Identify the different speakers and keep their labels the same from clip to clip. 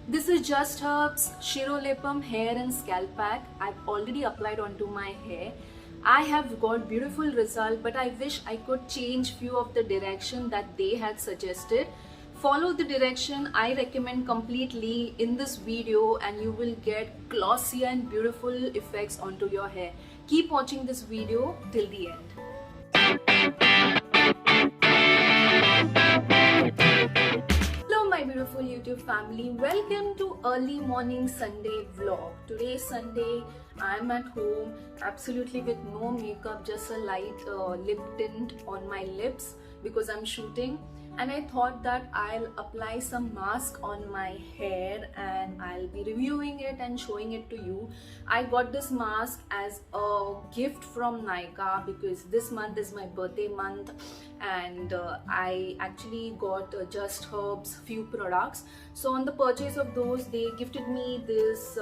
Speaker 1: This is Just Herbs Shirolipam hair and scalp pack. I've already applied onto my hair. I have got beautiful result, but I wish I could change few of the direction that they had suggested. Follow the direction I recommend completely in this video and you will get glossy and beautiful effects onto your hair. Keep watching this video till the end. Hello my beautiful YouTube family, welcome to early morning Sunday vlog. Today is Sunday, I'm at home absolutely with no makeup, just a light lip tint on my lips because I'm shooting, and I thought that I'll apply some mask on my hair and I'll be reviewing it and showing it to you. I got this mask as a gift from Nykaa because this month is my birthday month, and I actually got Just Herbs few products. So on the purchase of those, they gifted me this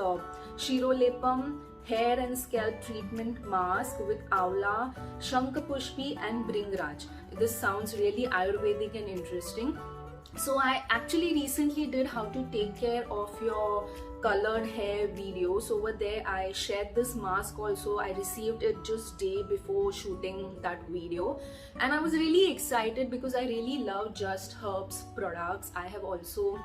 Speaker 1: Shirolipam hair and scalp treatment mask with Avla, Shankapushpi and Bringraj. This sounds really Ayurvedic and interesting. So I actually recently did how to take care of your colored hair videos. Over there I shared this mask also. I received it just day before shooting that video, and I was really excited because I really love Just Herbs products. I have also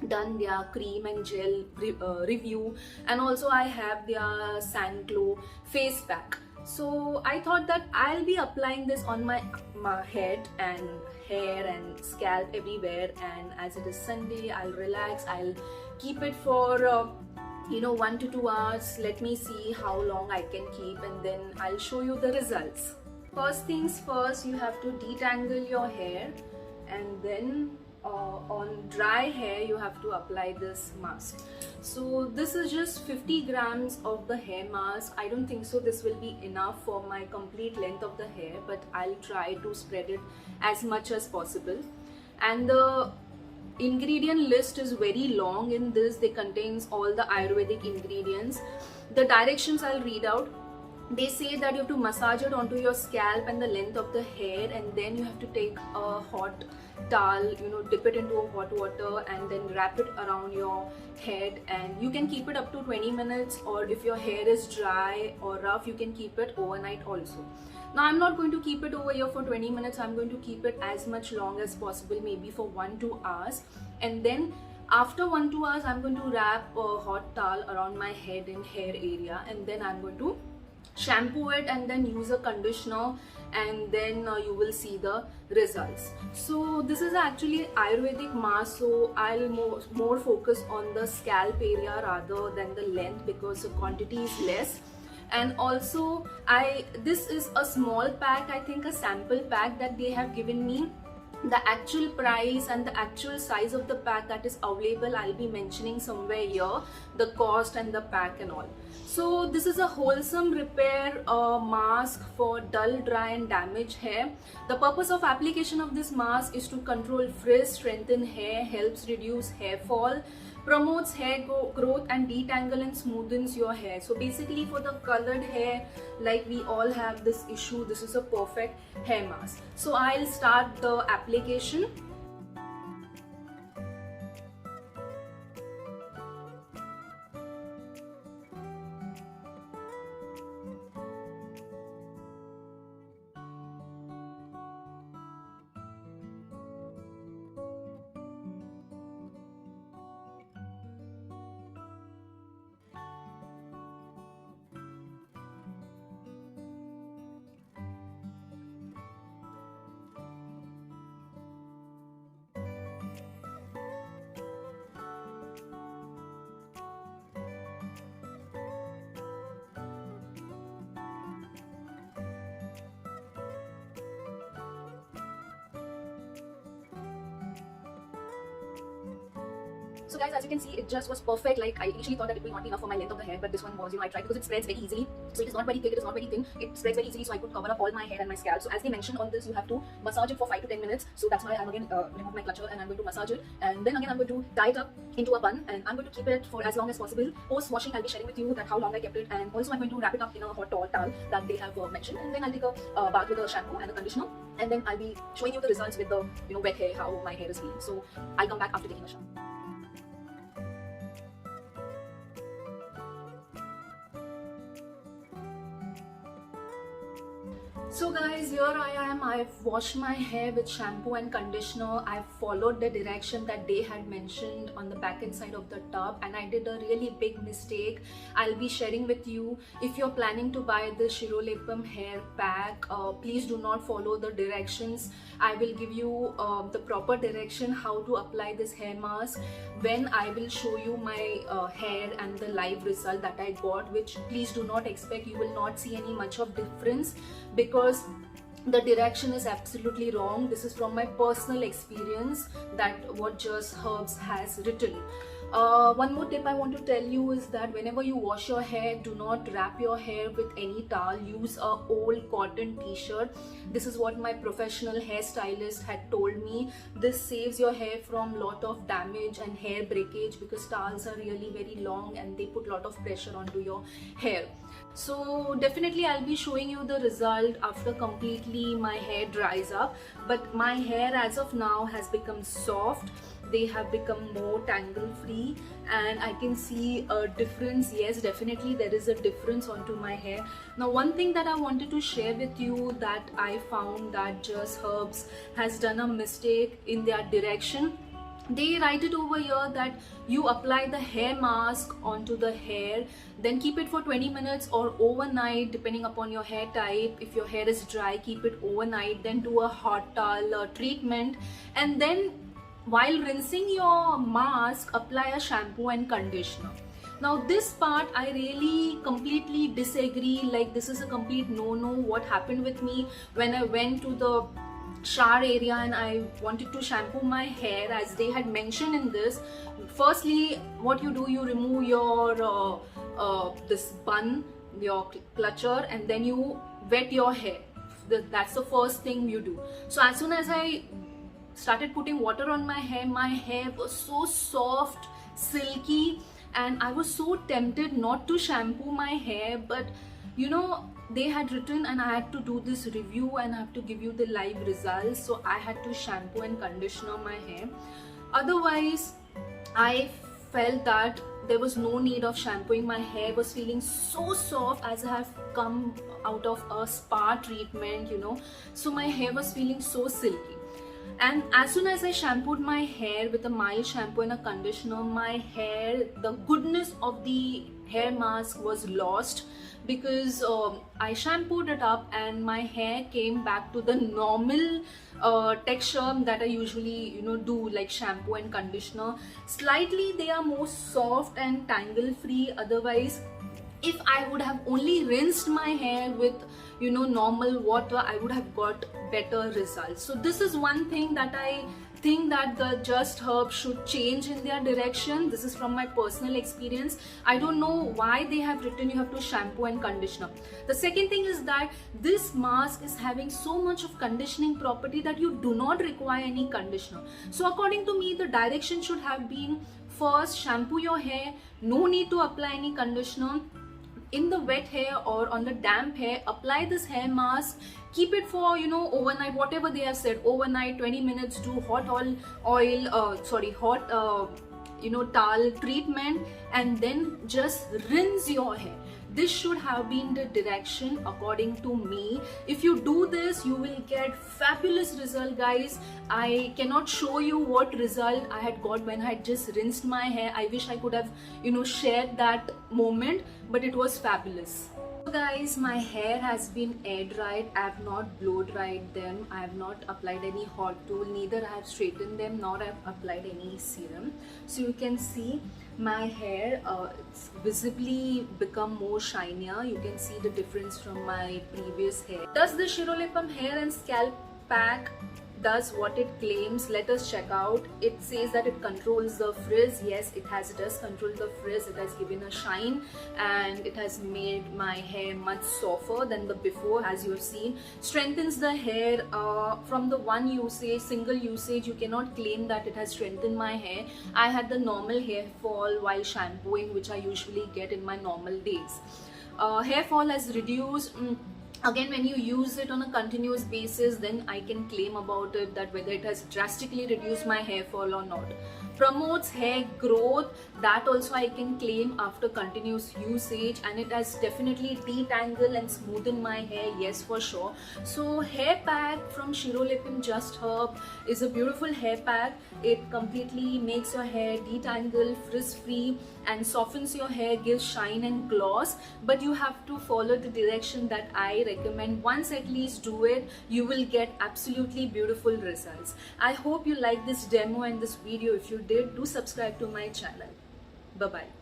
Speaker 1: done their cream and gel review, and also I have their Sand Glow face pack. So I thought that I'll be applying this on my head and hair and scalp everywhere, and as it is Sunday, I'll relax, I'll keep it for 1 to 2 hours. Let me see how long I can keep, and then I'll show you the results. First things first, you have to detangle your hair, and then on dry hair you have to apply this mask. So this is just 50 grams of the hair mask. I don't think so this will be enough for my complete length of the hair, but I'll try to spread it as much as possible. And the ingredient list is very long in this. They contains all the Ayurvedic ingredients. The directions I'll read out. They say that you have to massage it onto your scalp and the length of the hair, and then you have to take a hot towel, dip it into a hot water and then wrap it around your head, and you can keep it up to 20 minutes, or if your hair is dry or rough you can keep it overnight also. Now I'm not going to keep it over here for 20 minutes, I'm going to keep it as much long as possible, maybe for 1-2 hours, and then after 1-2 hours I'm going to wrap a hot towel around my head and hair area, and then I'm going to shampoo it and then use a conditioner, and then you will see the results. So this is actually Ayurvedic mask, so I'll more focus on the scalp area rather than the length because the quantity is less. And also this is a small pack, I think a sample pack that they have given me. The actual price and the actual size of the pack that is available, I'll be mentioning somewhere here, the cost and the pack and all. So this is a wholesome repair mask for dull, dry and damaged hair. The purpose of application of this mask is to control frizz, strengthen hair, helps reduce hair fall, promotes hair growth and detangle and smoothens your hair. So basically for the colored hair, like we all have this issue, this is a perfect hair mask. So I'll start the application. So guys, as you can see, it just was perfect. Like I initially thought that it will not be enough for my length of the hair, but this one was, I tried because it spreads very easily. So it is not very thick, it is not very thin. It spreads very easily, so I could cover up all my hair and my scalp. So as they mentioned on this, you have to massage it for 5 to 10 minutes. So that's why I'm again remove my clutcher and I'm going to massage it. And then again I'm going to tie it up into a bun, and I'm going to keep it for as long as possible. Post washing, I'll be sharing with you that how long I kept it, and also I'm going to wrap it up in a hot towel that they have mentioned. And then I'll take a bath with a shampoo and a conditioner, and then I'll be showing you the results with the wet hair, how my hair is feeling. So I'll come back after taking a shower. So guys, here I am. I've washed my hair with shampoo and conditioner. I've followed the direction that they had mentioned on the back end side of the tub, and I did a really big mistake. I'll be sharing with you. If you're planning to buy the Shirolepam hair pack, please do not follow the directions. I will give you the proper direction how to apply this hair mask when I will show you my hair and the live result that I got, which please do not expect. You will not see any much of difference because the direction is absolutely wrong. This is from my personal experience that what Just Herbs has written. One more tip I want to tell you is that whenever you wash your hair, do not wrap your hair with any towel. Use a old cotton t-shirt. This is what my professional hairstylist had told me. This saves your hair from lot of damage and hair breakage because towels are really very long and they put lot of pressure onto your hair. So definitely I'll be showing you the result after completely my hair dries up, but my hair as of now has become soft. They have become more tangle free and I can see a difference. Yes, definitely there is a difference onto my hair. Now one thing that I wanted to share with you that I found that Just Herbs has done a mistake in their direction. They write it over here that you apply the hair mask onto the hair, then keep it for 20 minutes or overnight depending upon your hair type. If your hair is dry, keep it overnight, then do a hot towel treatment, and then while rinsing your mask, apply a shampoo and conditioner. Now this part I really completely disagree. Like, this is a complete no-no. What happened with me when I went to the shower area and I wanted to shampoo my hair as they had mentioned in this. Firstly, what you do, you remove your this bun, your clutcher, and then you wet your hair. That's the first thing you do. So as soon as I started putting water on my hair was so soft, silky, and I was so tempted not to shampoo my hair, but you know, they had written and I had to do this review and I have to give you the live results, so I had to shampoo and conditioner my hair. Otherwise, I felt that there was no need of shampooing. My hair was feeling so soft as I have come out of a spa treatment, you know, so my hair was feeling so silky. And as soon as I shampooed my hair with a mild shampoo and a conditioner, my hair, the goodness of the hair mask was lost because I shampooed it up and my hair came back to the normal texture that I usually, you know, do, like shampoo and conditioner. Slightly they are more soft and tangle free. Otherwise, if I would have only rinsed my hair with, you know, normal water, I would have got better results. So this is one thing that I think that the Just Herbs should change in their direction. This is from my personal experience. I don't know why they have written you have to shampoo and conditioner. The second thing is that this mask is having so much of conditioning property that you do not require any conditioner. So according to me, the direction should have been first shampoo your hair, no need to apply any conditioner. In the wet hair or on the damp hair, apply this hair mask, keep it for, you know, overnight, whatever they have said, overnight, 20 minutes, do hot you know, towel treatment, and then just rinse your hair. This should have been the direction according to me. If you do this, you will get fabulous result, guys. I cannot show you what result I had got when I had just rinsed my hair. I wish I could have, you know, shared that moment, but it was fabulous. So guys, my hair has been air dried. I have not blow dried them. I have not applied any hot tool. Neither I have straightened them, nor I have applied any serum. So you can see my hair, it's visibly become more shinier. You can see the difference from my previous hair. Does the Shirolepam hair and scalp pack does what it claims? Let us check out. It says that it controls the frizz. Yes, it does control the frizz. It has given a shine and it has made my hair much softer than the before, as you have seen. Strengthens the hair. From the one usage, single usage, you cannot claim that it has strengthened my hair. I had the normal hair fall while shampooing, which I usually get in my normal days. Hair fall has reduced. Again, when you use it on a continuous basis, then I can claim about it that whether it has drastically reduced my hair fall or not. promotes hair growth. That also I can claim after continuous usage, and it has definitely detangled and smoothened my hair, yes, for sure. So hair pack from Shirolipim Just Herb is a beautiful hair pack. It completely makes your hair detangle, frizz free, and softens your hair, gives shine and gloss. But you have to follow the direction that I recommend. Once at least do it, you will get absolutely beautiful results. I hope you like this demo and this video. If you did, do subscribe to my channel. Bye bye.